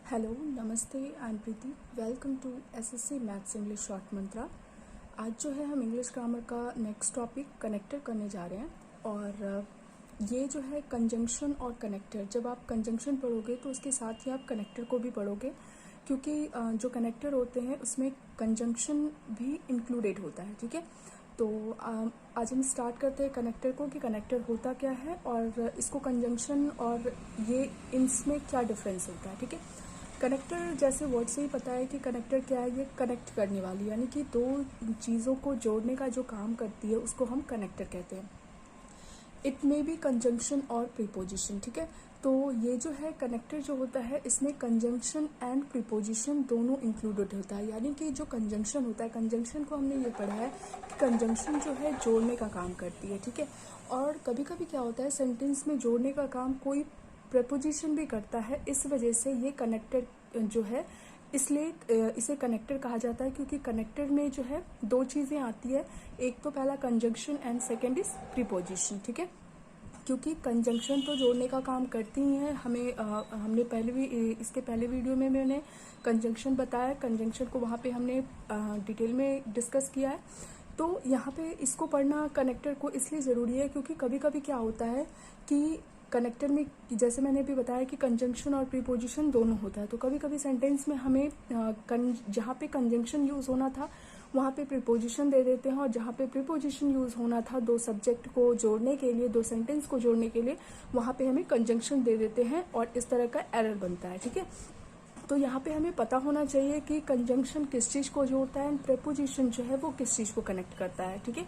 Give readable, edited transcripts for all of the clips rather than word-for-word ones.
Hello नमस्ते I am Preeti. Welcome to SSC maths English short Mantra. आज जो है हम इंग्लिश ग्रामर का नेक्स्ट टॉपिक कनेक्टर करने जा रहे हैं। और ये जो है कंजंक्शन और कनेक्टर, जब आप कंजंक्शन पढ़ोगे तो उसके साथ ही आप कनेक्टर को भी पढ़ोगे, क्योंकि जो कनेक्टर होते हैं उसमें कंजंक्शन भी इंक्लूडेड होता है। ठीक है, तो आज हम स्टार्ट करते हैं कनेक्टर को कि कनेक्टर होता क्या है और इसको कंजंक्शन और ये इनमें क्या डिफरेंस होता है। ठीक है, कनेक्टर जैसे वर्ड से ही पता है कि कनेक्टर क्या है, ये कनेक्ट करने वाली, यानी कि दो चीज़ों को जोड़ने का जो काम करती है उसको हम कनेक्टर कहते हैं। इट मे बी कंजंक्शन और प्रीपोजिशन। ठीक है, तो ये जो है कनेक्टर जो होता है इसमें कंजंक्शन एंड प्रीपोजिशन दोनों इंक्लूडेड होता है। यानी कि जो कंजंक्शन होता है, कंजंक्शन को हमने ये पढ़ा है कि कंजंक्शन जो है जोड़ने का काम करती है। ठीक है, और कभी कभी क्या होता है सेंटेंस में जोड़ने का काम कोई प्रेपोजिशन भी करता है, इस वजह से ये कनेक्टर जो है, इसलिए इसे कनेक्टर कहा जाता है, क्योंकि कनेक्टर में जो है दो चीज़ें आती है। एक तो पहला conjunction and second is preposition. ठीक है, क्योंकि कंजंक्शन तो जोड़ने का काम करती ही है। हमने पहले भी इसके पहले वीडियो में मैंने कंजंक्शन बताया, कंजंक्शन को वहाँ पे हमने डिटेल में डिस्कस किया है। तो यहाँ पे इसको पढ़ना कनेक्टर को इसलिए ज़रूरी है क्योंकि कभी कभी क्या होता है कि कनेक्टर में, जैसे मैंने अभी बताया कि कंजंक्शन और प्रीपोजिशन दोनों होता है, तो कभी कभी सेंटेंस में हमें जहाँ पे कंजंक्शन यूज़ होना था वहाँ पे प्रीपोजिशन दे देते हैं, और जहाँ पे प्रीपोजिशन यूज़ होना था दो सब्जेक्ट को जोड़ने के लिए, दो सेंटेंस को जोड़ने के लिए, वहाँ पे हमें कंजंक्शन दे देते हैं और इस तरह का एरर बनता है। ठीक है, तो यहाँ पे हमें पता होना चाहिए कि कंजंक्शन किस चीज़ को जोड़ता है एंड प्रेपोजिशन जो है वो किस चीज़ को कनेक्ट करता है। ठीक है,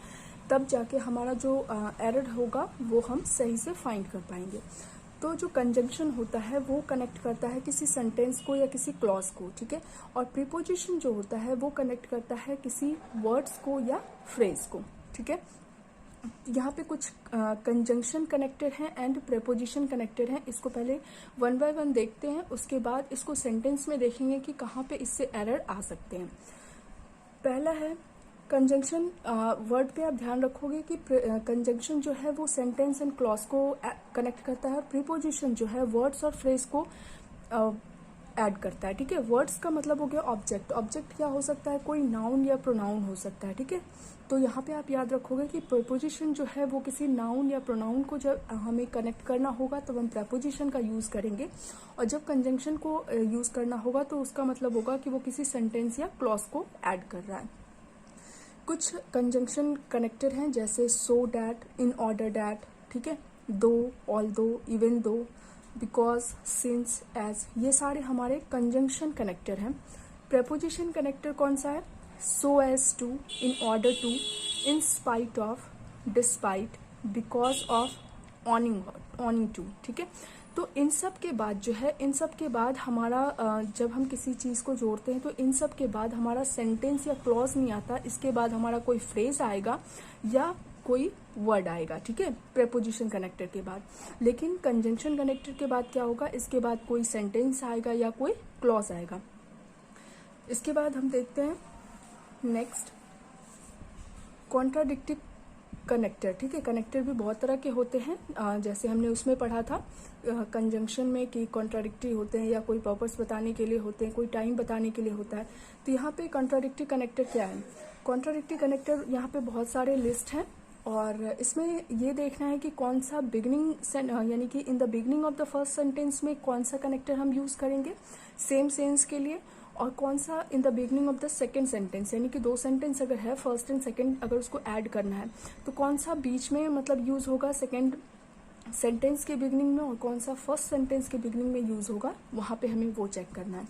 तब जाके हमारा जो एरर होगा वो हम सही से फाइंड कर पाएंगे। तो जो कंजंक्शन होता है वो कनेक्ट करता है किसी सेंटेंस को या किसी क्लॉज को। ठीक है, और प्रीपोजिशन जो होता है वो कनेक्ट करता है किसी वर्ड्स को या फ्रेज को। ठीक है, यहाँ पे कुछ कंजंक्शन कनेक्टर हैं एंड प्रेपोजिशन कनेक्टर हैं। इसको पहले वन बाय वन देखते हैं, उसके बाद इसको सेंटेंस में देखेंगे कि कहाँ पे इससे एरर आ सकते हैं। पहला है कंजंक्शन। वर्ड पे आप ध्यान रखोगे कि कंजंक्शन जो है वो सेंटेंस एंड क्लॉज को कनेक्ट करता है, और प्रीपोजिशन जो है वर्ड्स और फ्रेज को ऐड करता है। ठीक है, वर्ड्स का मतलब हो गया ऑब्जेक्ट। ऑब्जेक्ट क्या हो सकता है, कोई नाउन या प्रोनाउन हो सकता है। ठीक है, तो यहाँ पे आप याद रखोगे कि प्रीपोजिशन जो है वो किसी नाउन या प्रोनाउन को जब हमें कनेक्ट करना होगा तो हम प्रीपोजिशन का यूज़ करेंगे, और जब कंजंक्शन को यूज़ करना होगा तो उसका मतलब होगा कि वो किसी सेंटेंस या क्लॉज को ऐड कर रहा है। कुछ कंजंक्शन कनेक्टर हैं जैसे so that, in order that. ठीक है, दो, ऑल दो, even though, because, since, as, ये सारे हमारे कंजंक्शन कनेक्टर हैं। प्रेपोजिशन कनेक्टर कौन सा है, so as to, in order to, in spite of, despite, because of, owing to. ठीक है, तो इन सब के बाद जो है, इन सब के बाद हमारा जब हम किसी चीज़ को जोड़ते हैं तो इन सब के बाद हमारा सेंटेंस या क्लॉज नहीं आता, इसके बाद हमारा कोई फ्रेज आएगा या कोई वर्ड आएगा। ठीक है, प्रेपोजिशन कनेक्टर के बाद। लेकिन कंजंक्शन कनेक्टर के बाद क्या होगा, इसके बाद कोई सेंटेंस आएगा या कोई क्लॉज आएगा। इसके बाद हम देखते हैं नेक्स्ट कॉन्ट्राडिक्टिव कनेक्टर। ठीक है, कनेक्टर भी बहुत तरह के होते हैं, जैसे हमने उसमें पढ़ा था कंजंक्शन में कि कॉन्ट्राडिक्टरी होते हैं, या कोई पर्पस बताने के लिए होते हैं, कोई टाइम बताने के लिए होता है। तो यहाँ पे कॉन्ट्राडिक्टरी कनेक्टर क्या है, कॉन्ट्राडिक्टरी कनेक्टर यहाँ पे बहुत सारे लिस्ट हैं, और इसमें ये देखना है कि कौन सा बिगनिंग यानी कि in the beginning of the first sentence में कौन सा कनेक्टर हम यूज़ करेंगे सेम सेंस के लिए, और कौन सा in the beginning of the second sentence, यानी कि दो सेंटेंस अगर है, फर्स्ट एंड सेकेंड अगर उसको ऐड करना है तो कौन सा बीच में मतलब यूज़ होगा सेकेंड सेंटेंस के बिगनिंग में, और कौन सा फर्स्ट सेंटेंस के बिगनिंग में यूज़ होगा, वहाँ पे हमें वो चेक करना है।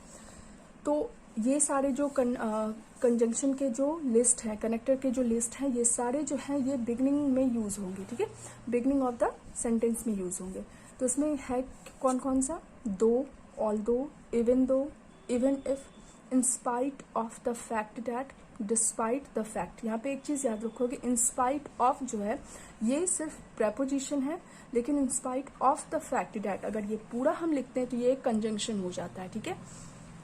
तो ये सारे जो कंजंक्शन के जो लिस्ट है, कनेक्टर के जो लिस्ट हैं, ये सारे जो हैं ये बिगनिंग में यूज़ होंगे। ठीक है, बिगनिंग ऑफ द सेंटेंस में यूज़ होंगे। तो इसमें है कौन कौन सा, दो, ऑल दो, even if, in spite of the fact that, despite the fact. यहाँ पे एक चीज़ याद रखोगे, इन स्पाइट ऑफ जो है ये सिर्फ प्रेपोजिशन है, लेकिन इन spite of the fact that अगर ये पूरा हम लिखते हैं तो ये एक कंजंक्शन हो जाता है। ठीक है,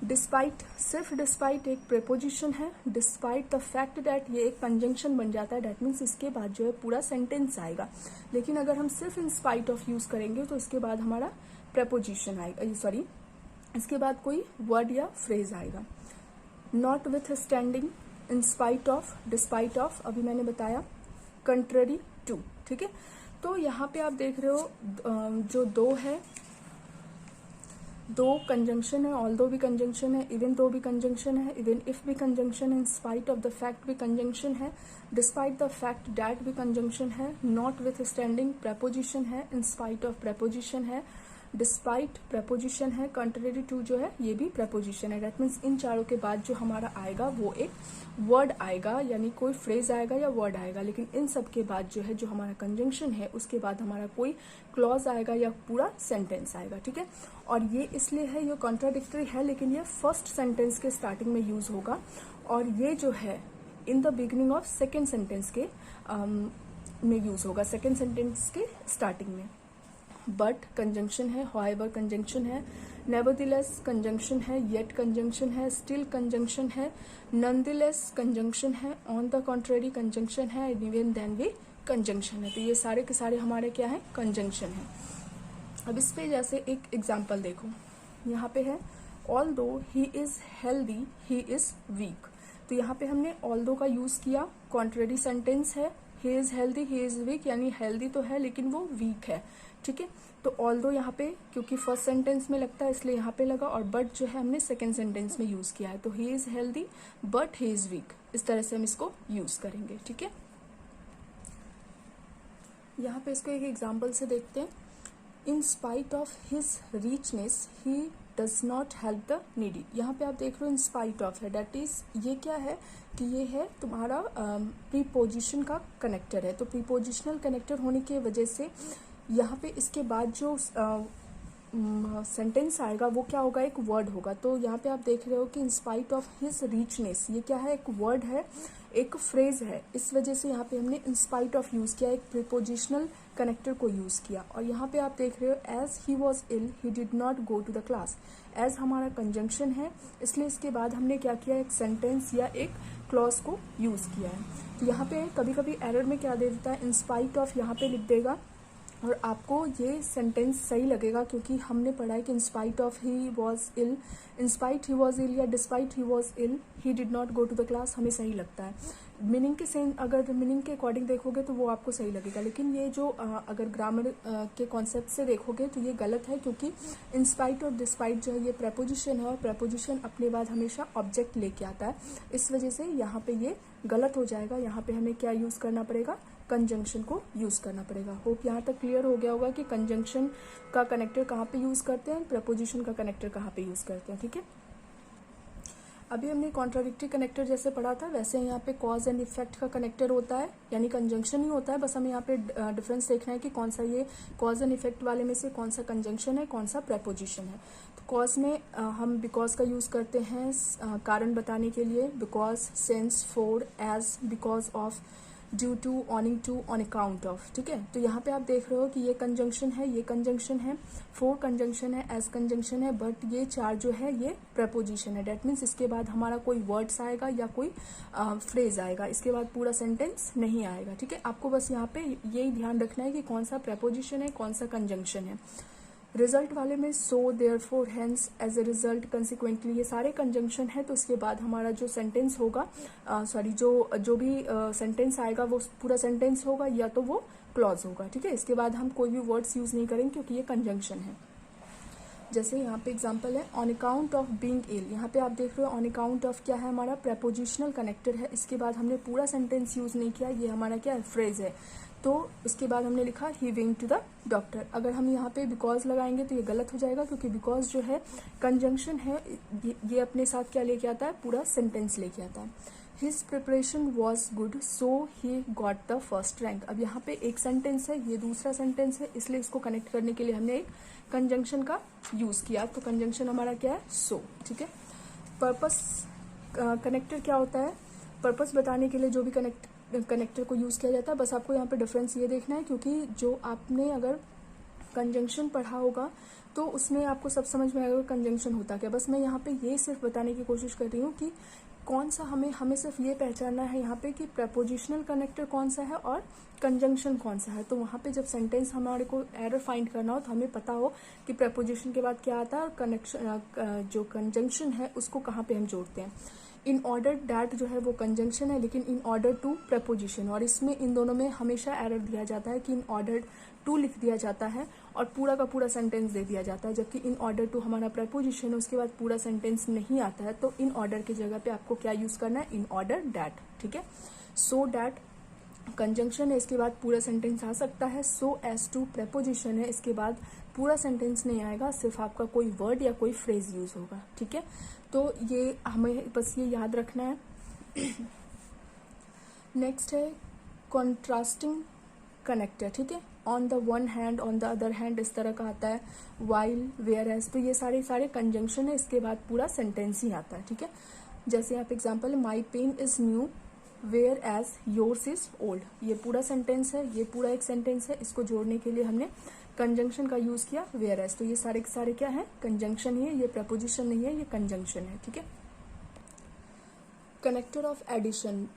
डिस्पाइट, सिर्फ डिस्पाइट एक प्रेपोजिशन है, डिस्पाइट द फैक्ट दैट ये एक कंजंक्शन बन जाता है। दैट मीन्स इसके बाद जो है पूरा सेंटेंस आएगा। लेकिन अगर हम सिर्फ इन स्पाइट ऑफ यूज करेंगे तो इसके बाद हमारा प्रेपोजिशन आएगा, सॉरी इसके बाद कोई वर्ड या फ्रेज आएगा। Not with standing, in spite of, despite of, अभी मैंने बताया, कंट्ररी टू। ठीक है, तो यहाँ पे आप देख रहे हो जो दो है, दो कंजंक्शन है, ऑल्दो भी कंजंक्शन है, इवन दो भी कंजंक्शन है, इवन इफ भी कंजंक्शन है, इन स्पाइट ऑफ द फैक्ट भी कंजंक्शन है, डिस्पाइट द फैक्ट डैट भी कंजंक्शन है, नॉट विथ स्टैंडिंग प्रेपोजिशन है, इन स्पाइट ऑफ प्रेपोजिशन है, डिस्पाइट प्रेपोजिशन है, कंट्रेरी टू जो है ये भी प्रेपोजिशन है। दैट मीन्स इन चारों के बाद जो हमारा आएगा वो एक वर्ड आएगा, यानी कोई फ्रेज आएगा या वर्ड आएगा। लेकिन इन सब के बाद जो है जो हमारा कंजंक्शन है उसके बाद हमारा कोई क्लॉज आएगा या पूरा सेंटेंस आएगा। ठीक है, और ये इसलिए है, ये कॉन्ट्राडिक्टरी है, लेकिन ये फर्स्ट सेंटेंस के स्टार्टिंग में यूज होगा, और ये जो है in the beginning of second sentence के में यूज होगा, सेकेंड सेंटेंस के स्टार्टिंग में। बट कंजंक्शन है, however कंजंक्शन है, nevertheless कंजंक्शन है, yet कंजंक्शन है, still कंजंक्शन है, nonetheless कंजंक्शन है, on the contrary कंजंक्शन है, even then भी कंजंक्शन है। तो ये सारे के सारे हमारे क्या है, कंजंक्शन है। अब इस पे जैसे एक एग्जाम्पल देखो, यहाँ पे है although he is healthy he is weak। तो यहाँ पे हमने although का यूज किया, कॉन्ट्रेरी सेंटेंस है, he is healthy he is weak, यानी हेल्दी तो है लेकिन वो वीक है। ठीक है, तो ऑल्दो यहाँ पे क्योंकि फर्स्ट सेंटेंस में लगता है इसलिए यहाँ पे लगा, और बट जो है हमने सेकेंड सेंटेंस में यूज किया है। तो he is healthy but he is weak, इस तरह से हम इसको यूज करेंगे। ठीक है, यहाँ पे इसको एक एग्जाम्पल से देखते हैं। इन spite of his richness he does not help the needy. यहाँ पे आप देख रहे हो इन स्पाइट ऑफ है, डेट इज ये क्या है कि ये है तुम्हारा प्रीपोजिशन का कनेक्टर है। तो प्रीपोजिशनल कनेक्टर होने की वजह से यहाँ पे इसके बाद जो सेंटेंस आएगा वो क्या होगा, एक वर्ड होगा। तो यहाँ पे आप देख रहे हो कि इन स्पाइट ऑफ हिज रिचनेस, ये क्या है, एक वर्ड है, एक फ्रेज है। इस वजह से यहाँ पे हमने इन स्पाइट ऑफ यूज किया, एक प्रीपोजिशनल कनेक्टर को यूज किया। और यहाँ पे आप देख रहे हो as he was ill he did not go to the class. As हमारा कंजंक्शन है, इसलिए इसके बाद हमने क्या किया, एक सेंटेंस या एक क्लॉज को यूज किया है। तो यहाँ पे कभी कभी एरर में क्या दे देता है, इन स्पाइट ऑफ यहाँ पे लिख देगा और आपको ये सेंटेंस सही लगेगा, क्योंकि हमने पढ़ा है कि in spite of he was ill, in spite he was ill या despite he was ill he did not go to the class हमें सही लगता है। मीनिंग के सेम, अगर मीनिंग के अकॉर्डिंग देखोगे तो वो आपको सही लगेगा, लेकिन ये जो अगर ग्रामर के कॉन्सेप्ट से देखोगे तो ये गलत है, क्योंकि इंस्पाइट और डिस्पाइट जो है ये प्रेपोजिशन है, और प्रेपोजिशन अपने बाद हमेशा ऑब्जेक्ट लेके आता है। इस वजह से यहाँ पे ये गलत हो जाएगा। यहाँ पे हमें क्या यूज़ करना पड़ेगा, कंजंक्शन को यूज करना पड़ेगा। होप यहाँ तक क्लियर हो गया होगा कि कंजंक्शन का कनेक्टर कहाँ पे यूज करते हैं, प्रेपोजिशन का कनेक्टर कहाँ पे यूज करते हैं। ठीक है, अभी हमने कॉन्ट्राडिक्टरी कनेक्टर जैसे पढ़ा था, वैसे यहाँ पे कॉज एंड इफेक्ट का कनेक्टर होता है, यानी कंजंक्शन ही होता है। बस हमें यहाँ पे डिफरेंस देखना है कि कौन सा ये कॉज एंड इफेक्ट वाले में से कौन सा कंजंक्शन है, कौन सा प्रेपोजिशन है। तो कॉज में हम बिकॉज का यूज करते हैं कारण बताने के लिए, because, since, for, as, because of, due to, owing to, on account of. ठीक है, तो यहाँ पे आप देख रहे हो कि ये कंजंक्शन है, ये कंजंक्शन है, फोर कंजंक्शन है, एज कंजंक्शन है, बट ये चार जो है ये प्रेपोजिशन है। डेट मीन्स इसके बाद हमारा कोई वर्ड्स आएगा या कोई फ्रेज आएगा, इसके बाद पूरा सेंटेंस नहीं आएगा। ठीक है, आपको बस यहाँ पे यही ध्यान रखना है कि कौन सा प्रेपोजिशन है, कौन सा कंजंक्शन है। रिजल्ट वाले में so, therefore, hence, as a result, consequently, ये सारे कंजंक्शन है। तो इसके बाद हमारा जो सेंटेंस होगा, जो भी सेंटेंस आएगा वो पूरा सेंटेंस होगा या तो वो क्लॉज होगा। ठीक है, इसके बाद हम कोई भी वर्ड्स यूज नहीं करेंगे क्योंकि ये कंजंक्शन है। जैसे यहाँ पे एग्जांपल है ऑन अकाउंट ऑफ बीइंग इल। यहाँ पे आप देख रहे हो ऑन अकाउंट ऑफ क्या है, हमारा प्रेपोजिशनल कनेक्टर है। इसके बाद हमने पूरा सेंटेंस यूज नहीं किया, ये हमारा क्या है, फ्रेज है। तो उसके बाद हमने लिखा he went to the doctor. अगर हम यहाँ पे बिकॉज लगाएंगे तो ये गलत हो जाएगा, क्योंकि बिकॉज जो है कंजंक्शन है, ये अपने साथ क्या लेके आता है, पूरा सेंटेंस लेके आता है। His preparation was good so he got the first rank. अब यहाँ पे एक सेंटेंस है, ये दूसरा सेंटेंस है, इसलिए इसको कनेक्ट करने के लिए हमने एक कंजंक्शन का यूज किया। तो कंजंक्शन हमारा क्या है, सो। ठीक है, पर्पस कनेक्टर क्या होता है, पर्पस बताने के लिए जो भी कनेक्टर को यूज किया जाता है। बस आपको यहाँ पे डिफरेंस ये देखना है, क्योंकि जो आपने अगर कंजंक्शन पढ़ा होगा तो उसमें आपको सब समझ में आएगा कंजंक्शन होता क्या। बस मैं यहाँ पे ये सिर्फ बताने की कोशिश कर रही हूँ कि कौन सा हमें सिर्फ ये पहचानना है यहाँ पे कि प्रपोजिशनल कनेक्टर कौन सा है और कंजंक्शन कौन सा है। तो वहाँ पे जब सेंटेंस हमारे को एरर फाइंड करना हो तो हमें पता हो कि प्रपोजिशन के बाद क्या आता है और कनेक्शन जो कंजंक्शन है उसको कहाँ पे हम जोड़ते हैं। इन ऑर्डर डैट जो है वो कंजंक्शन है, लेकिन इन ऑर्डर टू प्रपोजिशन, और इसमें इन दोनों में हमेशा एरर दिया जाता है कि इन ऑर्डर टू लिख दिया जाता है और पूरा का पूरा सेंटेंस दे दिया जाता है, जबकि इन ऑर्डर टू हमारा प्रपोजिशन है, उसके बाद पूरा सेंटेंस नहीं आता है। तो इन ऑर्डर की जगह पे आपको क्या यूज करना है, इन ऑर्डर डैट। ठीक है, सो डैट कंजंक्शन है, इसके बाद पूरा सेंटेंस आ सकता है। सो एज टू प्रपोजिशन है, इसके बाद पूरा सेंटेंस नहीं आएगा, सिर्फ आपका कोई वर्ड या कोई फ्रेज यूज होगा। ठीक है, तो ये हमें बस ये याद रखना है। नेक्स्ट है कॉन्ट्रास्टिंग कनेक्टर। ठीक है, on the one hand, on the other hand, इस तरह का आता है, वाइल, वेयर एज। तो ये सारे कंजंक्शन है, इसके बाद पूरा सेंटेंस ही आता है। ठीक है, जैसे आप example, my pen is new whereas yours is old. ये पूरा सेंटेंस है, ये पूरा एक सेंटेंस है, इसको जोड़ने के लिए हमने कंजंक्शन का यूज किया, वेयर एज। तो ये सारे के सारे क्या है, कंजंक्शन ही है, ये प्रपोजिशन नहीं है, ये कंजंक्शन है। ठीक है, connector of addition,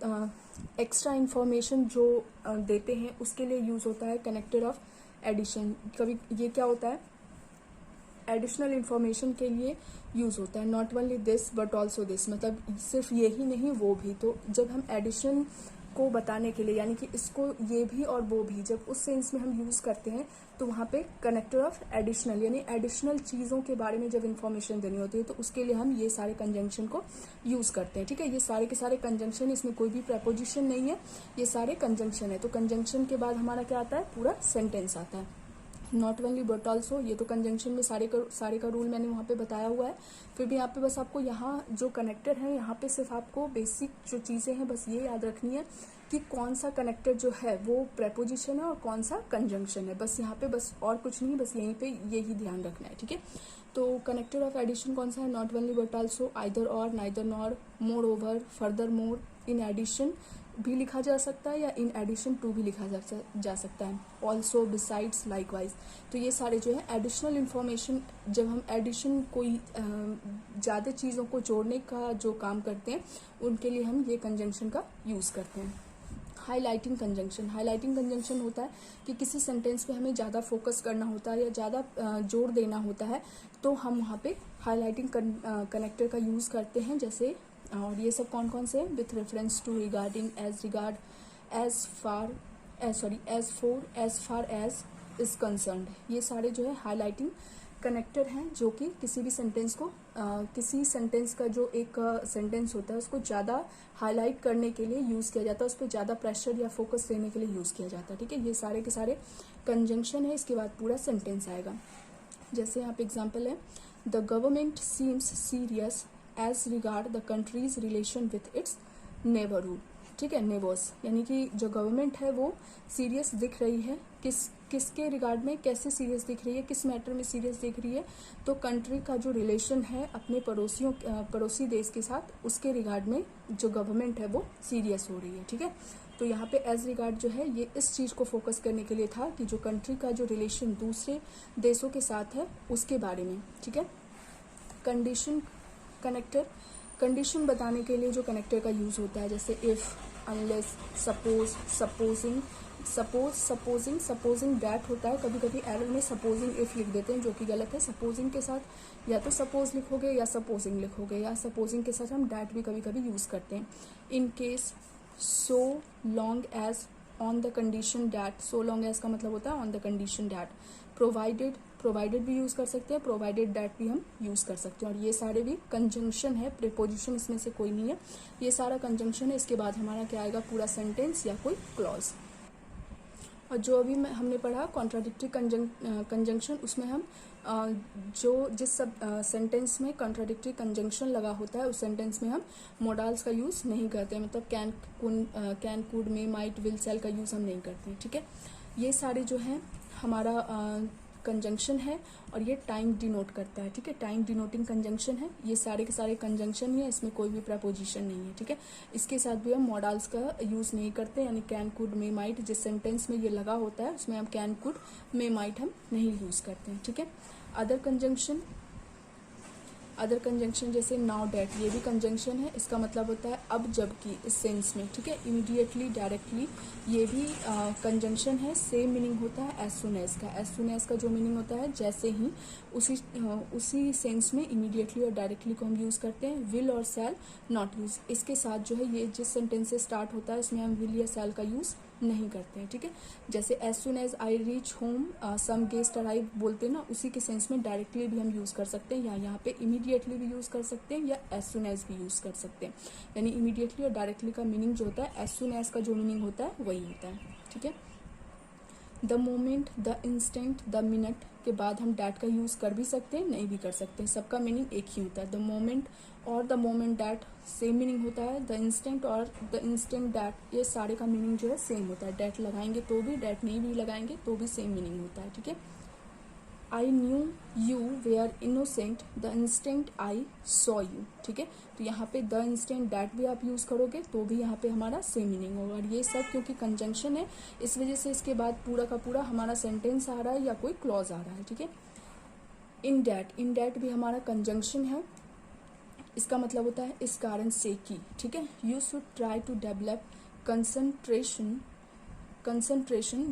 extra information जो देते हैं उसके लिए यूज होता है कनेक्टर ऑफ एडिशन। कभी ये क्या होता है, एडिशनल इंफॉर्मेशन के लिए यूज होता है। Not only this but also this, मतलब सिर्फ ये ही नहीं वो भी। तो जब हम एडिशन को बताने के लिए, यानी कि इसको ये भी और वो भी, जब उस सेंस में हम यूज करते हैं तो वहाँ पे कनेक्टर ऑफ एडिशनल, यानी एडिशनल चीज़ों के बारे में जब इन्फॉर्मेशन देनी होती है तो उसके लिए हम ये सारे कंजंक्शन को यूज करते हैं। ठीक है, ये सारे के सारे कंजंक्शन, इसमें कोई भी प्रपोजिशन नहीं है, ये सारे कंजंक्शन है। तो कंजंक्शन के बाद हमारा क्या आता है, पूरा सेंटेंस आता है। नॉट ओनली बट ऑल्सो, ये तो कंजंक्शन में सारे का रूल मैंने वहाँ पे बताया हुआ है। फिर भी यहाँ पे बस आपको यहाँ जो कनेक्टर है, यहाँ पे सिर्फ आपको बेसिक जो चीज़ें हैं बस ये याद रखनी है कि कौन सा कनेक्टर जो है वो प्रपोजिशन है और कौन सा कंजंक्शन है। बस यहाँ पे बस और कुछ नहीं, बस यहीं पे यही ध्यान रखना है। ठीक है, तो कनेक्टर ऑफ एडिशन कौन सा है, not only but also, either और, neither nor, moreover, furthermore, in addition भी लिखा जा सकता है या इन एडिशन टू भी लिखा जा सकता है, ऑल्सो, बिसाइड्स, लाइकवाइज। तो ये सारे जो है एडिशनल इन्फॉर्मेशन, जब हम एडिशन कोई ज़्यादा चीज़ों को जोड़ने का जो काम करते हैं उनके लिए हम ये कंजंक्शन का यूज़ करते हैं। हाईलाइटिंग कंजंक्शन, हाईलाइटिंग कंजंक्शन होता है कि किसी सेंटेंस पे हमें ज़्यादा फोकस करना होता है या ज़्यादा जोर देना होता है तो हम वहाँ पे हाईलाइटिंग कनेक्टर का यूज़ करते हैं। जैसे, और ये सब कौन कौन से हैं, with reference to, regarding, as regard, as far, as for, as far as is concerned. ये सारे जो है हाईलाइटिंग कनेक्टर हैं जो कि किसी भी सेंटेंस को किसी सेंटेंस का जो एक सेंटेंस होता है उसको ज़्यादा हाईलाइट करने के लिए यूज़ किया जाता है, उस पर ज़्यादा प्रेशर या फोकस देने के लिए यूज़ किया जाता है। ठीक है, ये सारे के सारे कंजंक्शन है, इसके बाद पूरा सेंटेंस आएगा। जैसे यहाँ पे एग्जाम्पल है, the government seems serious as regard the country's relation with its neighbourhood. ठीक है, नेबर्स, यानी कि जो गवर्नमेंट है वो सीरियस दिख रही है, किसके रिगार्ड में, कैसे सीरियस दिख रही है, किस मैटर में सीरियस दिख रही है, तो कंट्री का जो रिलेशन है अपने पड़ोसी देश के साथ, उसके रिगार्ड में जो गवर्नमेंट है वो सीरियस हो रही है। ठीक है, तो यहाँ पे एज रिगार्ड जो है ये इस चीज़ को फोकस करने के लिए था कि जो कंट्री का जो रिलेशन दूसरे देशों के साथ है उसके बारे में। ठीक है, कंडीशन कनेक्टर, कंडीशन बताने के लिए जो कनेक्टर का यूज़ होता है, जैसे if, unless, suppose, supposing, supposing that होता है। कभी कभी एरर में सपोजिंग इफ़ लिख देते हैं जो कि गलत है। सपोजिंग के साथ या तो सपोज लिखोगे या सपोजिंग लिखोगे, या सपोजिंग के साथ हम डैट भी कभी कभी यूज़ करते हैं। In case, so long as, on the condition that, so long as का मतलब होता है on the condition that. Provided भी यूज़ कर सकते हैं, प्रोवाइडेड डैट भी हम यूज़ कर सकते हैं। और ये सारे भी कंजंक्शन है, प्रीपोजिशन इसमें से कोई नहीं है, ये सारा कंजंक्शन है। इसके बाद हमारा क्या आएगा, पूरा सेंटेंस या कोई क्लॉज। और जो अभी हमने पढ़ा कॉन्ट्राडिक्टरी कंजंक्शन, उसमें हम जो जिस सब सेंटेंस में कॉन्ट्राडिक्टरी कंजंक्शन लगा होता है उस सेंटेंस में हम मोडाल्स का यूज़ नहीं करते हैं, मतलब can, could, may, might, will, shall का यूज़ हम नहीं करते हैं। ठीक है, ये सारे जो हैं हमारा कंजंक्शन है और ये टाइम डिनोट करता है। ठीक है, टाइम डिनोटिंग कंजंक्शन है, ये सारे के सारे कंजंक्शन ही है, इसमें कोई भी प्रपोजिशन नहीं है। ठीक है, इसके साथ भी हम मॉडल्स का यूज़ नहीं करते, यानी कैन, कुड, मे, माइट, जिस सेंटेंस में ये लगा होता है उसमें हम कैन, कुड, मे, माइट हम नहीं यूज़ करते हैं। ठीक है, अदर कंजंक्शन, अदर कंजंक्शन जैसे नाउ डैट, ये भी कंजंक्शन है, इसका मतलब होता है अब जबकि, इस सेंस में, ठीक है। इमीडिएटली, डायरेक्टली, ये भी कंजंक्शन है, सेम मीनिंग होता है एज सुन एज का। एज सुन एज का जो मीनिंग होता है जैसे ही, उसी सेंस में इमीडिएटली और डायरेक्टली को हम यूज़ करते हैं। विल और शैल नॉट यूज, इसके साथ जो है ये जिस सेंटेंस से स्टार्ट होता है इसमें हम विल या शैल का यूज़ नहीं करते हैं, ठीक है। जैसे as soon as I reach home some guest arrive बोलते हैं ना, उसी के सेंस में डायरेक्टली भी हम यूज़ कर सकते हैं, या यहाँ पे इमीडिएटली भी यूज़ कर सकते हैं, या एज सुन एज भी यूज़ कर सकते हैं। यानी इमीडिएटली और डायरेक्टली का मीनिंग जो होता है एज सुन एज का जो मीनिंग होता है वही होता है, ठीक है। The moment, the instant, the minute के बाद हम डैट का यूज़ कर भी सकते हैं, नहीं भी कर सकते हैं, सबका मीनिंग एक ही होता है। द मोमेंट और the moment that same meaning होता है। द इंस्टेंट और द इंस्टेंट डैट, ये सारे का मीनिंग जो है सेम होता है। डैट लगाएंगे तो भी, डैट नहीं भी लगाएंगे तो भी सेम मीनिंग होता है, ठीक है। I knew you were innocent the instant I saw you, ठीक है। तो यहाँ पे द इंस्टेंट डैट भी आप यूज़ करोगे तो भी यहाँ पे हमारा सेम मीनिंग होगा। और ये सब क्योंकि कंजंक्शन है, इस वजह से इसके बाद पूरा का पूरा हमारा सेंटेंस आ रहा है या कोई क्लॉज आ रहा है, ठीक है। इन डैट भी हमारा कंजंक्शन है, इसका मतलब होता है इस कारण से कि, ठीक है। You should try to develop concentration,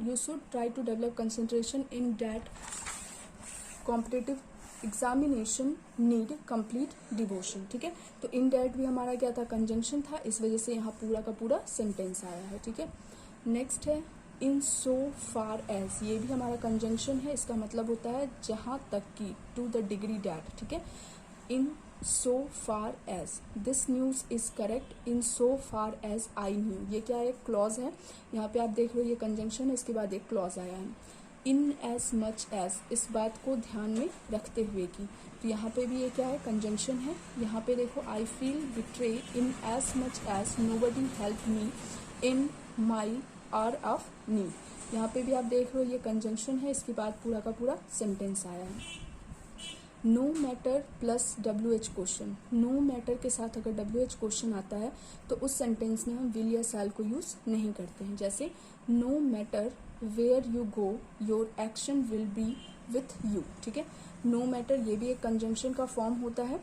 you should try to develop concentration in that competitive examination need complete devotion, ठीक है। तो इन डैट भी हमारा क्या था, कंजंक्शन था, इस वजह से यहाँ पूरा का पूरा सेंटेंस आया है, ठीक है। नेक्स्ट है इन सो फार एज, ये भी हमारा कंजंक्शन है, इसका मतलब होता है जहाँ तक कि, टू द डिग्री डैट, ठीक है। In so far as this news is correct in so far as I knew, ये क्या है, क्लॉज है। यहाँ पे आप देख रहे हो ये कंजंक्शन है, इसके बाद एक क्लॉज आया है। इन एज मच एज, इस बात को ध्यान में रखते हुए की, तो यहाँ पे भी ये क्या है, कंजंक्शन है। यहाँ पे देखो I feel betray inasmuch as nobody help me in my hour of need, यहाँ पे भी आप देख रहे हो ये कंजंक्शन है, इसके बाद पूरा का पूरा सेंटेंस आया है। No matter plus WH question, no matter के साथ अगर WH क्वेश्चन आता है तो उस सेंटेंस में हम विल या शैल को यूज़ नहीं करते हैं। जैसे no matter where you go your action will be with you, ठीक है। नो मैटर ये भी एक कंजंक्शन का फॉर्म होता है,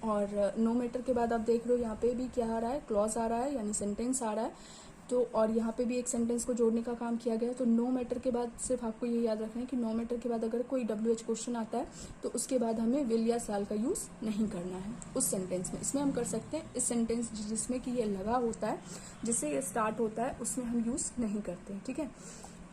और नो मैटर के बाद आप देख रहे हो यहाँ पे भी क्या आ रहा है, क्लॉज आ रहा है, यानी सेंटेंस आ रहा है। तो और यहाँ पे भी एक सेंटेंस को जोड़ने का काम किया गया है। तो नो मैटर के बाद सिर्फ आपको ये याद रखना है कि नो मैटर के बाद अगर कोई WH क्वेश्चन आता है तो उसके बाद हमें विल या शैल का यूज़ नहीं करना है उस सेंटेंस में। इसमें हम कर सकते हैं, इस सेंटेंस जिसमें कि ये लगा होता है, जिससे ये स्टार्ट होता है, उसमें हम यूज़ नहीं करते हैं, ठीक है।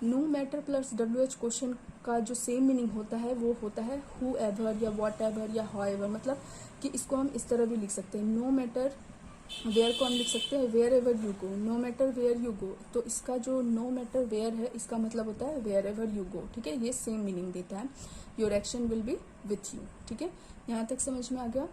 No matter plus WH question का जो सेम मीनिंग होता है वो होता है हु एवर या वॉट एवर या हाउ एवर, मतलब कि इसको हम इस तरह भी लिख सकते हैं। नो मैटर वेयर को हम लिख सकते हैं wherever you go, no matter where you go, तो इसका जो नो मैटर वेयर है इसका मतलब होता है वेयर एवर यू गो, ठीक है। ये सेम मीनिंग देता है, your action will be with you, ठीक है। यहाँ तक समझ में आ गया।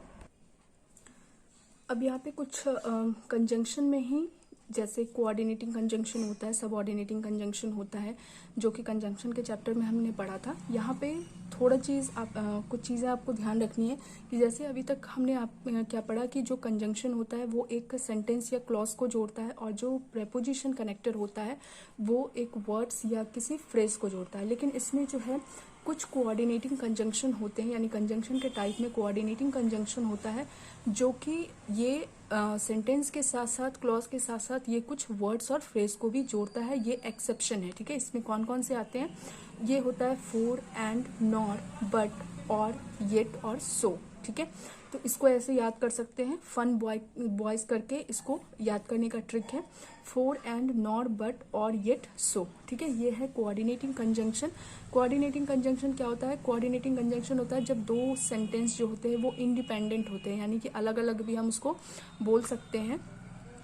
अब यहाँ पे कुछ कंजंक्शन में ही, जैसे कोऑर्डिनेटिंग कंजंक्शन होता है, सबऑर्डिनेटिंग कंजंक्शन होता है, जो कि कंजंक्शन के चैप्टर में हमने पढ़ा था। यहाँ पे थोड़ा चीज़ आप कुछ चीज़ें आपको ध्यान रखनी है कि जैसे अभी तक हमने क्या पढ़ा कि जो कंजंक्शन होता है वो एक सेंटेंस या क्लॉज को जोड़ता है, और जो प्रेपोजिशन कनेक्टर होता है वो एक वर्ड्स या किसी फ्रेज को जोड़ता है। लेकिन इसमें जो है कुछ कोऑर्डिनेटिंग कंजंक्शन होते हैं, यानी कंजंक्शन के टाइप में कोऑर्डिनेटिंग कंजंक्शन होता है, जो कि ये सेंटेंस के साथ साथ, क्लॉज के साथ साथ ये कुछ वर्ड्स और फ्रेज को भी जोड़ता है। ये एक्सेप्शन है, ठीक है। इसमें कौन कौन से आते हैं, ये होता है फॉर एंड नॉर बट और येट और सो, ठीक है। तो इसको ऐसे याद कर सकते हैं, फन बॉयज करके इसको याद करने का ट्रिक है, फॉर एंड नॉर बट और येट सो, ठीक है। ये है कोऑर्डिनेटिंग कंजंक्शन। कोऑर्डिनेटिंग कंजंक्शन क्या होता है, कोऑर्डिनेटिंग कंजंक्शन होता है जब दो सेंटेंस जो होते हैं वो इंडिपेंडेंट होते हैं, यानी कि अलग अलग भी हम उसको बोल सकते हैं,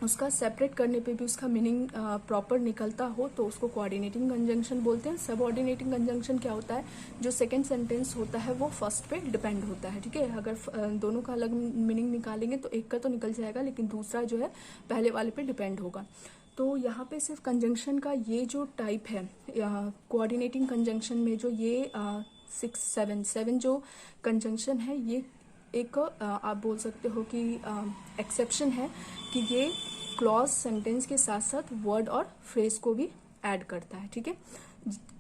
उसका सेपरेट करने पे भी उसका मीनिंग प्रॉपर निकलता हो तो उसको कोऑर्डिनेटिंग कंजंक्शन बोलते हैं। सबऑर्डिनेटिंग कंजंक्शन क्या होता है, जो सेकंड सेंटेंस होता है वो फर्स्ट पे डिपेंड होता है, ठीक है। अगर दोनों का अलग मीनिंग निकालेंगे तो एक का तो निकल जाएगा, लेकिन दूसरा जो है पहले वाले पे डिपेंड होगा। तो यहाँ पे सिर्फ कंजंक्शन का ये जो टाइप है कोऑर्डिनेटिंग कंजंक्शन में, जो ये 6 7 जो कंजंक्शन है, ये एक आप बोल सकते हो कि एक्सेप्शन है कि ये क्लॉज सेंटेंस के साथ साथ वर्ड और फ्रेज को भी ऐड करता है, ठीक है।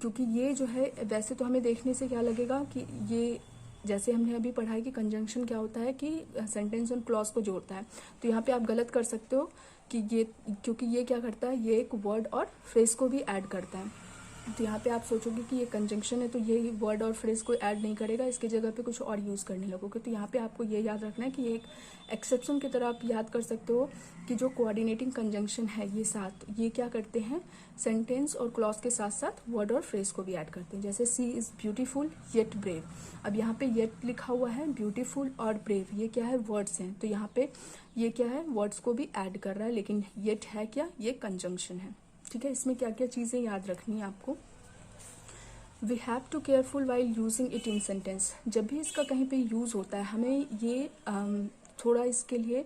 क्योंकि ये जो है, वैसे तो हमें देखने से क्या लगेगा कि ये जैसे हमने अभी पढ़ा है कि कंजंक्शन क्या होता है कि सेंटेंस और क्लॉज को जोड़ता है। तो यहाँ पे आप गलत कर सकते हो कि ये, क्योंकि ये क्या करता है, ये एक वर्ड और फ्रेज को भी ऐड करता है। तो यहाँ पे आप सोचोगे कि ये कंजंक्शन है तो ये वर्ड और फ्रेज को ऐड नहीं करेगा, इसकी जगह पे कुछ और यूज़ करने लगोगे। तो यहाँ पे आपको ये याद रखना है कि एक एक्सेप्शन की तरह आप याद कर सकते हो कि जो कोऑर्डिनेटिंग कंजंक्शन है ये साथ, ये क्या करते हैं, सेंटेंस और क्लॉज के साथ साथ वर्ड और फ्रेज को भी ऐड करते हैं। जैसे सी इज़ ब्यूटीफुल येट ब्रेव, अब यहाँ पे येट लिखा हुआ है, ब्यूटीफुल और ब्रेव ये क्या है, वर्ड्स हैं। तो यहाँ पे ये क्या है, वर्ड्स को भी ऐड कर रहा है, लेकिन येट है क्या, ये कंजंक्शन है। ठीक है, इसमें क्या क्या चीज़ें याद रखनी है आपको। We have to careful while using it in sentence, जब भी इसका कहीं पे यूज़ होता है हमें ये थोड़ा इसके लिए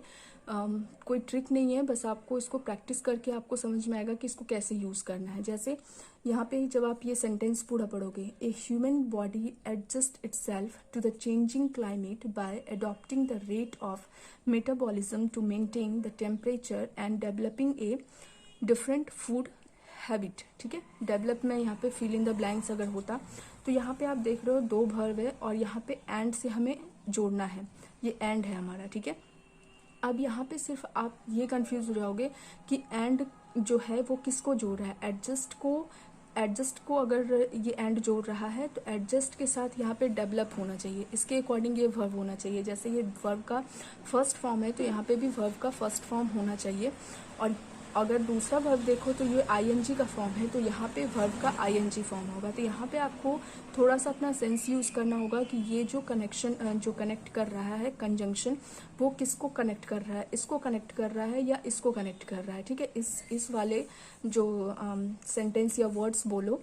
कोई ट्रिक नहीं है, बस आपको इसको प्रैक्टिस करके आपको समझ में आएगा कि इसको कैसे यूज़ करना है। जैसे यहाँ पे जब आप ये सेंटेंस पूरा पढ़ोगे, a human body adjust itself to the changing climate by adopting the rate of metabolism to maintain the temperature and developing a different food habit. ठीक है, डेवलप में यहाँ पे फिल इन द ब्लैंक्स अगर होता, तो यहाँ पे आप देख रहे हो दो वर्ब है और यहाँ पे एंड से हमें जोड़ना है, ये एंड है हमारा। ठीक है, अब यहाँ पे सिर्फ आप ये कंफ्यूज हो जाओगे कि एंड जो है वो किसको जोड़ रहा है, एडजस्ट को अगर ये एंड जोड़ रहा है तो एडजस्ट के साथ यहाँ पे डेवलप होना चाहिए, इसके अकॉर्डिंग ये वर्ब होना चाहिए। जैसे ये वर्ब का फर्स्ट फॉर्म है तो यहाँ पे भी वर्ब का फर्स्ट फॉर्म होना चाहिए, और अगर दूसरा वर्ब देखो तो ये आईएनजी का फॉर्म है तो यहाँ पे वर्ब का आईएनजी फॉर्म होगा। तो यहाँ पे आपको थोड़ा सा अपना सेंस यूज़ करना होगा कि ये जो कनेक्शन जो कनेक्ट कर रहा है कंजंक्शन, वो किसको कनेक्ट कर रहा है, इसको कनेक्ट कर रहा है या इसको कनेक्ट कर रहा है। ठीक है, इस वाले जो सेंटेंस या वर्ड्स बोलो,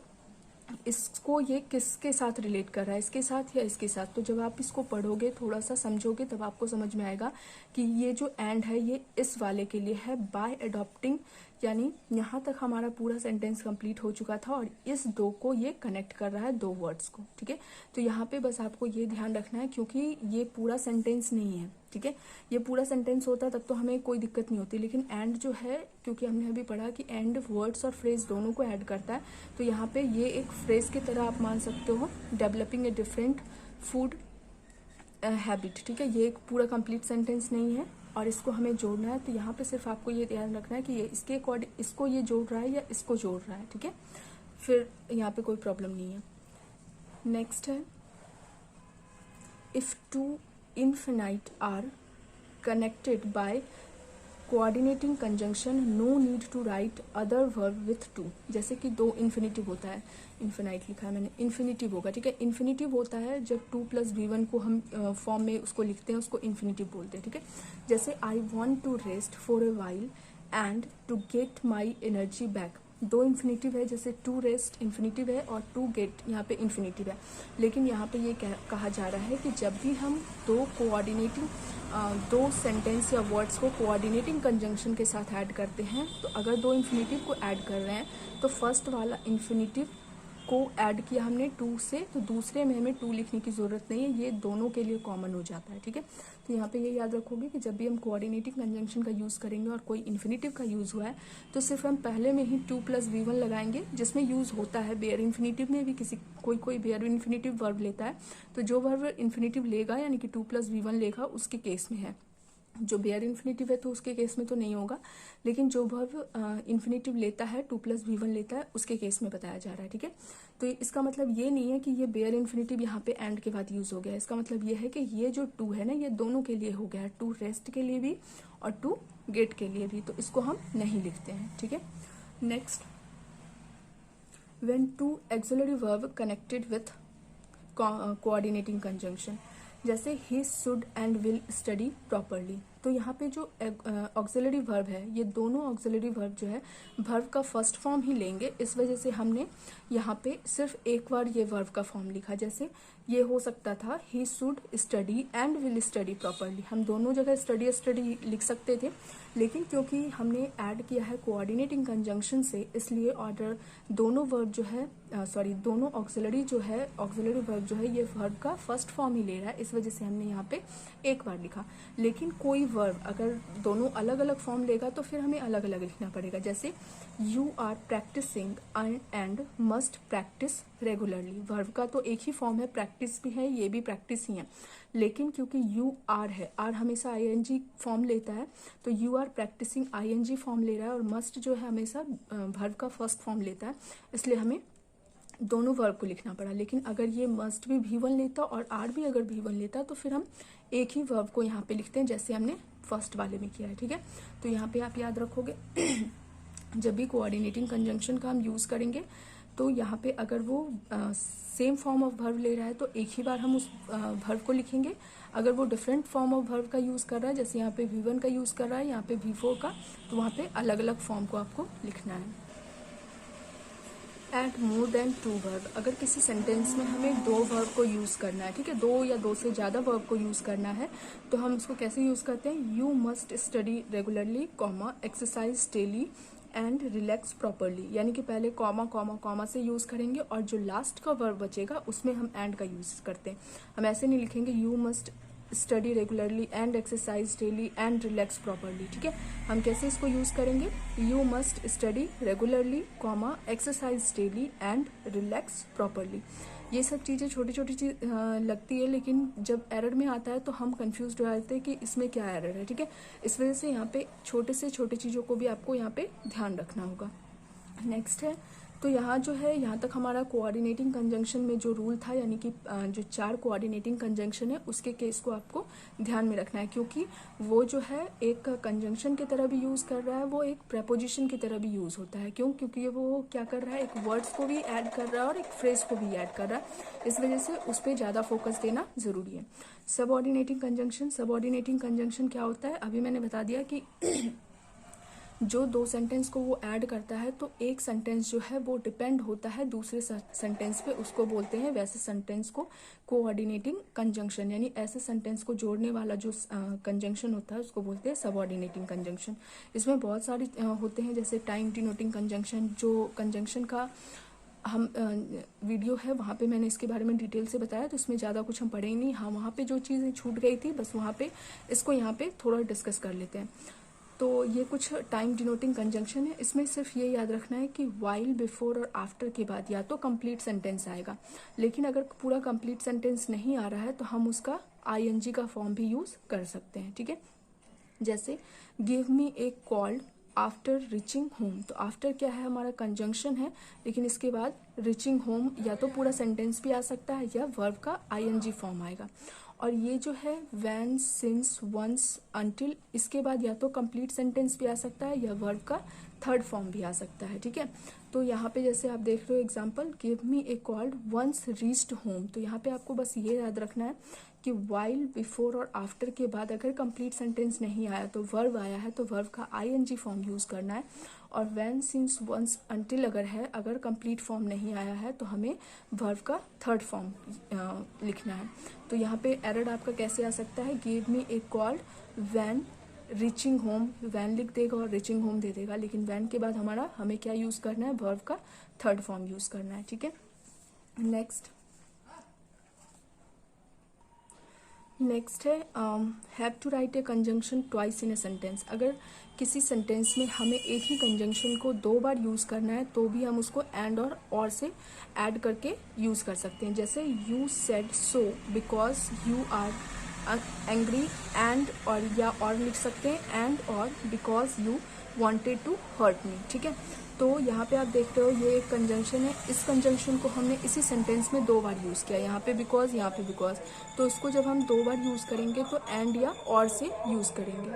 इसको ये किसके साथ रिलेट कर रहा है, इसके साथ या इसके साथ। तो जब आप इसको पढ़ोगे, थोड़ा सा समझोगे, तब आपको समझ में आएगा कि ये जो एंड है ये इस वाले के लिए है, बाय अडॉप्टिंग, यानी यहाँ तक हमारा पूरा सेंटेंस कंप्लीट हो चुका था और इस दो को ये कनेक्ट कर रहा है, दो वर्ड्स को। ठीक है, तो यहाँ पे बस आपको ये ध्यान रखना है, क्योंकि ये पूरा सेंटेंस नहीं है। ठीक है, ये पूरा सेंटेंस होता तब तो हमें कोई दिक्कत नहीं होती, लेकिन एंड जो है, क्योंकि हमने अभी पढ़ा कि एंड वर्ड्स और फ्रेज दोनों को ऐड करता है, तो यहाँ पे ये एक फ्रेज की तरह आप मान सकते हो, developing a different food habit. ठीक है, ये एक पूरा कंप्लीट सेंटेंस नहीं है और इसको हमें जोड़ना है। तो यहाँ पे सिर्फ आपको ये ध्यान रखना है कि ये इसके अकॉर्डिंग इसको ये जोड़ रहा है या इसको जोड़ रहा है। ठीक है, फिर यहाँ पे कोई प्रॉब्लम नहीं है। नेक्स्ट है, if two infinite are connected by coordinating conjunction no need to write other verb with to। जैसे कि दो इन्फिनेटिव होता है, इन्फिनाइट लिखा है मैंने, इन्फिनेटिव होगा। ठीक है, इन्फिनेटिव होता है जब 2+v1 को हम फॉर्म में उसको लिखते हैं, उसको इन्फिनेटिव बोलते हैं। ठीक है, जैसे I want to rest for a while and to get my energy back, दो इन्फिनेटिव है, जैसे टू रेस्ट इन्फिनेटिव है और टू गेट यहाँ पे इन्फिनेटिव है। लेकिन यहाँ पे ये कहा जा रहा है कि जब भी हम दो सेंटेंस या वर्ड्स को कोऑर्डिनेटिंग कंजंक्शन के साथ ऐड करते हैं, तो अगर दो इन्फिनेटिव को ऐड कर रहे हैं तो फर्स्ट वाला इन्फिनेटिव को ऐड किया हमने टू से, तो दूसरे में हमें टू लिखने की ज़रूरत नहीं है, ये दोनों के लिए कॉमन हो जाता है। ठीक है, तो यहाँ पे ये याद रखोगे कि जब भी हम कोऑर्डिनेटिंग कंजंक्शन का यूज़ करेंगे और कोई इन्फिनेटिव का यूज़ हुआ है तो सिर्फ हम पहले में ही 2+v1 लगाएंगे, जिसमें यूज़ होता है बेयर इन्फिनेटिव में भी, कोई बेयर इन्फिनेटिव वर्ब लेता है, तो जो वर्ब इन्फिनेटिव लेगा यानी कि 2+v1 लेगा उसके केस में है। जो बेयर इन्फिनेटिव है तो उसके केस में तो नहीं होगा, लेकिन जो वर्ब इन्फिनेटिव लेता है 2+v1 लेता है उसके केस में बताया जा रहा है। ठीक है, तो इसका मतलब ये नहीं है कि ये बेयर इन्फिनेटिव यहाँ पे एंड के बाद यूज हो गया, इसका मतलब ये है कि ये जो टू है ना, ये दोनों के लिए हो गया है, टू रेस्ट के लिए भी और टू गेट के लिए भी, तो इसको हम नहीं लिखते हैं। ठीक है, next, when two auxiliary verb connected with coordinating conjunction, जैसे he should and will study properly, तो यहाँ पे जो ऑक्सिलरी वर्ब है, ये दोनों ऑक्सिलरी वर्ब जो है वर्ब का फर्स्ट फॉर्म ही लेंगे, इस वजह से हमने यहाँ पे सिर्फ एक बार ये वर्ब का फॉर्म लिखा। जैसे ये हो सकता था he should study and will study properly, हम दोनों जगह स्टडी लिख सकते थे, लेकिन क्योंकि हमने ऐड किया है कोऑर्डिनेटिंग कंजंक्शन से, इसलिए ऑर्डर दोनों वर्ब जो है दोनों ऑक्सिलरी वर्ब जो है ये वर्ब का फर्स्ट फॉर्म ही ले रहा है, इस वजह से हमने यहाँ पे एक बार लिखा। लेकिन कोई वर्ब अगर दोनों अलग अलग फॉर्म लेगा तो फिर हमें अलग अलग लिखना पड़ेगा। जैसे you are practising and must practise regularly, verb का तो एक ही फॉर्म है प्रैक्टिस भी है, ये भी प्रैक्टिस ही है, लेकिन क्योंकि यू आर है, आर हमेशा आईएनजी फॉर्म लेता है, तो you are practising ING form ले रहा है, और मस्ट जो है हमेशा वर्ब का फर्स्ट फॉर्म लेता है, इसलिए हमें दोनों वर्ब को लिखना पड़ा। लेकिन अगर ये मस्ट भी V1 लेता और आर भी अगर V1 लेता तो फिर हम एक ही वर्ब को यहाँ पे लिखते हैं, जैसे हमने फर्स्ट वाले में किया है। ठीक है, तो यहाँ पे आप याद रखोगे जब भी कोऑर्डिनेटिंग कंजंक्शन का हम यूज़ करेंगे तो यहाँ पे अगर वो सेम फॉर्म ऑफ वर्ब ले रहा है तो एक ही बार हम उस वर्ब को लिखेंगे। अगर वो डिफरेंट फॉर्म ऑफ वर्ब का यूज़ कर रहा है, जैसे यहाँ पे V1 का यूज़ कर रहा है, यहाँ पे V4 का, तो वहाँ पे अलग अलग फॉर्म को आपको लिखना है। एड मोर देन 2 वर्ब, अगर किसी सेंटेंस में हमें 2 वर्ब को यूज़ करना है, ठीक है, 2 या 2 से ज़्यादा वर्ब को यूज़ करना है, तो हम इसको कैसे यूज़ करते हैं, you must study regularly, comma, exercise daily and relax properly, यानी कि पहले कॉमा कॉमा कॉमा से यूज़ करेंगे और जो लास्ट का वर्ब बचेगा उसमें हम एंड का यूज़ करते हैं। हम ऐसे नहीं लिखेंगे you must study regularly and exercise daily and relax properly. ठीक है, हम कैसे इसको यूज़ करेंगे, you must study regularly, comma, exercise daily and relax properly. ये सब चीज़ें छोटी छोटी चीज लगती है, लेकिन जब एरर में आता है तो हम कंफ्यूज हो जाते हैं कि इसमें क्या एरर है। ठीक है, इस वजह से यहाँ पे छोटे से छोटे चीज़ों को भी आपको यहाँ पे ध्यान रखना होगा। नेक्स्ट है, तो यहाँ जो है, यहाँ तक हमारा कोऑर्डिनेटिंग कंजंक्शन में जो रूल था, यानी कि जो 4 कोऑर्डिनेटिंग कंजंक्शन है उसके केस को आपको ध्यान में रखना है, क्योंकि वो जो है एक कंजंक्शन की तरह भी यूज़ कर रहा है, वो एक प्रेपोजिशन की तरह भी यूज़ होता है। क्यों, क्योंकि वो क्या कर रहा है, एक वर्ड्स को भी ऐड कर रहा है और एक फ्रेज को भी ऐड कर रहा है, इस वजह से उस पर ज़्यादा फोकस देना ज़रूरी है। सबऑर्डिनेटिंग कंजंक्शन क्या होता है, अभी मैंने बता दिया कि जो 2 सेंटेंस को वो ऐड करता है तो एक सेंटेंस जो है वो डिपेंड होता है दूसरे सेंटेंस पे, उसको बोलते हैं वैसे सेंटेंस को कोऑर्डिनेटिंग कंजंक्शन, यानी ऐसे सेंटेंस को जोड़ने वाला जो कंजंक्शन होता है उसको बोलते हैं सबऑर्डिनेटिंग कंजंक्शन। इसमें बहुत सारे होते हैं, जैसे टाइम डिनोटिंग कंजंक्शन, जो कंजंक्शन का हम वीडियो है वहाँ पे मैंने इसके बारे में डिटेल से बताया, तो इसमें ज़्यादा कुछ हम पढ़े ही नहीं। हाँ, वहाँ पे जो चीज़ें छूट गई थी बस वहाँ पे इसको यहाँ पे थोड़ा डिस्कस कर लेते हैं। तो ये कुछ टाइम डिनोटिंग कंजंक्शन है, इसमें सिर्फ ये याद रखना है कि वाइल, बिफोर और आफ्टर के बाद या तो कंप्लीट सेंटेंस आएगा, लेकिन अगर पूरा कंप्लीट सेंटेंस नहीं आ रहा है तो हम उसका आईएनजी का फॉर्म भी यूज़ कर सकते हैं। ठीक है, जैसे give me a call after reaching home, तो आफ्टर क्या है, हमारा कंजंक्शन है, लेकिन इसके बाद रिचिंग होम या तो पूरा सेंटेंस भी आ सकता है या वर्ब का आईएनजी फॉर्म आएगा। और ये जो है व्हेन, सिंस, वंस, अनटिल, इसके बाद या तो कंप्लीट सेंटेंस भी आ सकता है या वर्ब का थर्ड फॉर्म भी आ सकता है। ठीक है, तो यहाँ पे जैसे आप देख रहे हो example, give me a call once reached home, तो यहाँ पे आपको बस ये याद रखना है कि वाइल, बिफोर और आफ्टर के बाद अगर कंप्लीट सेंटेंस नहीं आया तो वर्ब आया है तो वर्ब का आईएनजी फॉर्म यूज़ करना है, और व्हेन, सिंस, वंस, अनटिल अगर है, अगर कंप्लीट फॉर्म नहीं आया है तो हमें वर्ब का थर्ड फॉर्म लिखना है। तो यहाँ पे एरर आपका कैसे आ सकता है, give me a call when reaching home, when लिख देगा और रीचिंग होम दे देगा, लेकिन वैन के बाद हमें क्या यूज़ करना है, वर्ब का थर्ड फॉर्म यूज़ करना है। ठीक है, नेक्स्ट है have to write a conjunction twice in a sentence, अगर किसी सेंटेंस में हमें एक ही कंजंक्शन को 2 बार यूज़ करना है तो भी हम उसको एंड और से ऐड करके यूज़ कर सकते हैं। जैसे you said so because you are angry, and और लिख सकते हैं एंड और because you wanted to hurt me. ठीक है, तो यहाँ पे आप देख रहे हो ये एक कंजंक्शन है, इस कंजंक्शन को हमने इसी सेंटेंस में 2 बार यूज़ किया, यहाँ पे बिकॉज, यहाँ पे बिकॉज, तो इसको जब हम 2 बार यूज़ करेंगे तो एंड या और से यूज़ करेंगे।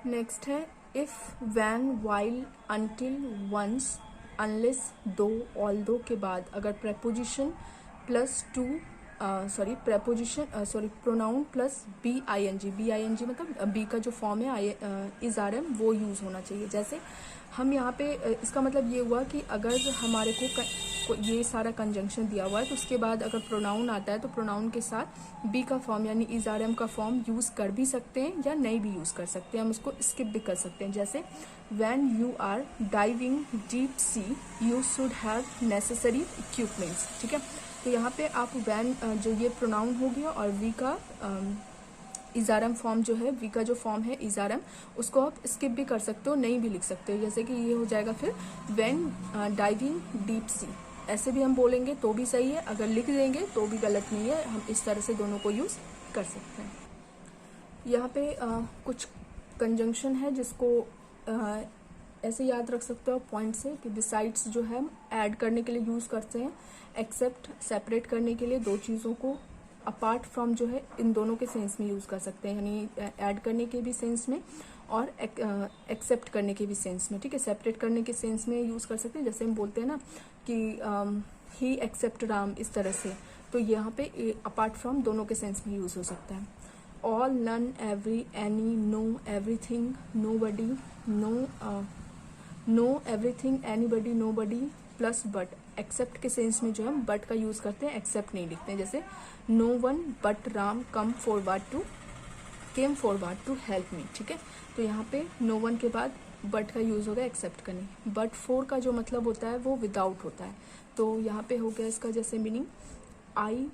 नेक्स्ट है if, when, while, until, once, unless, though, although के बाद अगर preposition plus pronoun plus be I N G मतलब बी का जो फॉर्म है इज आर एम वो यूज़ होना चाहिए। जैसे हम यहाँ पे इसका मतलब ये हुआ कि अगर हमारे को ये सारा कंजंक्शन दिया हुआ है तो उसके बाद अगर प्रोनाउन आता है तो प्रोनाउन के साथ बी का फॉर्म यानी इज आर एम का फॉर्म यूज़ कर भी सकते हैं या नहीं भी यूज़ कर सकते हैं, हम उसको स्किप भी कर सकते हैं। जैसे when you are diving deep sea you should have necessary equipments. ठीक है, तो यहाँ पे आप वैन जो ये प्रोनाउन हो गया और वी का इज़ारम फॉर्म जो है, वी का जो फॉर्म है इज़ारम, उसको आप स्किप भी कर सकते हो, नहीं भी लिख सकते हो। जैसे कि ये हो जाएगा फिर व्हेन डाइविंग डीप सी, ऐसे भी हम बोलेंगे तो भी सही है, अगर लिख देंगे तो भी गलत नहीं है, हम इस तरह से दोनों को यूज़ कर सकते हैं। यहाँ पे कुछ कंजंक्शन है जिसको ऐसे याद रख सकते हो पॉइंट से कि बिसाइड्स जो है हम ऐड करने के लिए यूज़ करते हैं, एक्सेप्ट सेपरेट करने के लिए, दो चीज़ों को अपार्ट फ्रॉम जो है इन दोनों के सेंस में यूज़ कर सकते हैं, यानी ऐड करने के भी सेंस में और एक्सेप्ट करने के भी सेंस में, ठीक है। सेपरेट करने के सेंस में यूज़ कर सकते हैं, जैसे हम बोलते हैं ना कि ही एक्सेप्ट राम, इस तरह से, तो यहाँ पे अपार्ट फ्रॉम दोनों के सेंस में यूज़ हो सकता है। All, none, every, any, no, everything, nobody, no, everything, anybody, nobody plus but. Except के सेंस में जो हम बट का यूज़ करते हैं, एक्सेप्ट नहीं लिखते हैं, जैसे no one but Ram came forward to help me, ठीक है। तो यहाँ पे नो वन के बाद बट का यूज़ होगा एक्सेप्ट करने। बट फोर का जो मतलब होता है वो विदाउट होता है, तो यहाँ पे हो गया इसका जैसे meaning, I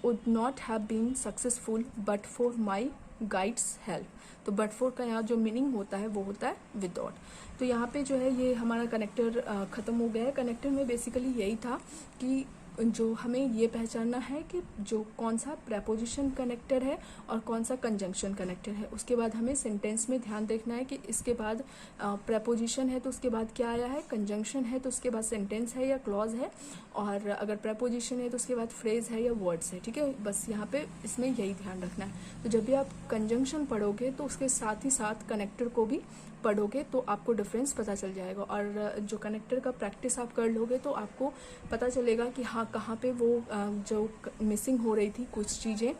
would not have been successful but for my guide's help। तो बट फोर का यहाँ जो मीनिंग होता है वो होता है विदाउट। तो यहाँ पे जो है ये हमारा कनेक्टर ख़त्म हो गया है। कनेक्टर में बेसिकली यही था कि जो हमें ये पहचानना है कि जो कौन सा प्रेपोजिशन कनेक्टर है और कौन सा कंजंक्शन कनेक्टर है। उसके बाद हमें सेंटेंस में ध्यान देखना है कि इसके बाद प्रेपोजिशन है तो उसके बाद क्या आया है, कंजंक्शन है तो उसके बाद सेंटेंस है या क्लॉज है, और अगर प्रेपोजिशन है तो उसके बाद फ्रेज है या वर्ड्स है, ठीक है। बस यहाँ पे इसमें यही ध्यान रखना है। तो जब भी आप कंजंक्शन पढ़ोगे तो उसके साथ ही साथ कनेक्टर को भी पढ़ोगे तो आपको डिफरेंस पता चल जाएगा, और जो कनेक्टर का प्रैक्टिस आप कर लोगे तो आपको पता चलेगा कि हाँ कहाँ पे वो जो मिसिंग हो रही थी कुछ चीज़ें,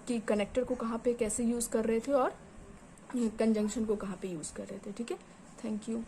कि कनेक्टर को कहाँ पे कैसे यूज़ कर रहे थे और कंजंक्शन को कहाँ पे यूज़ कर रहे थे, ठीक है। Thank you.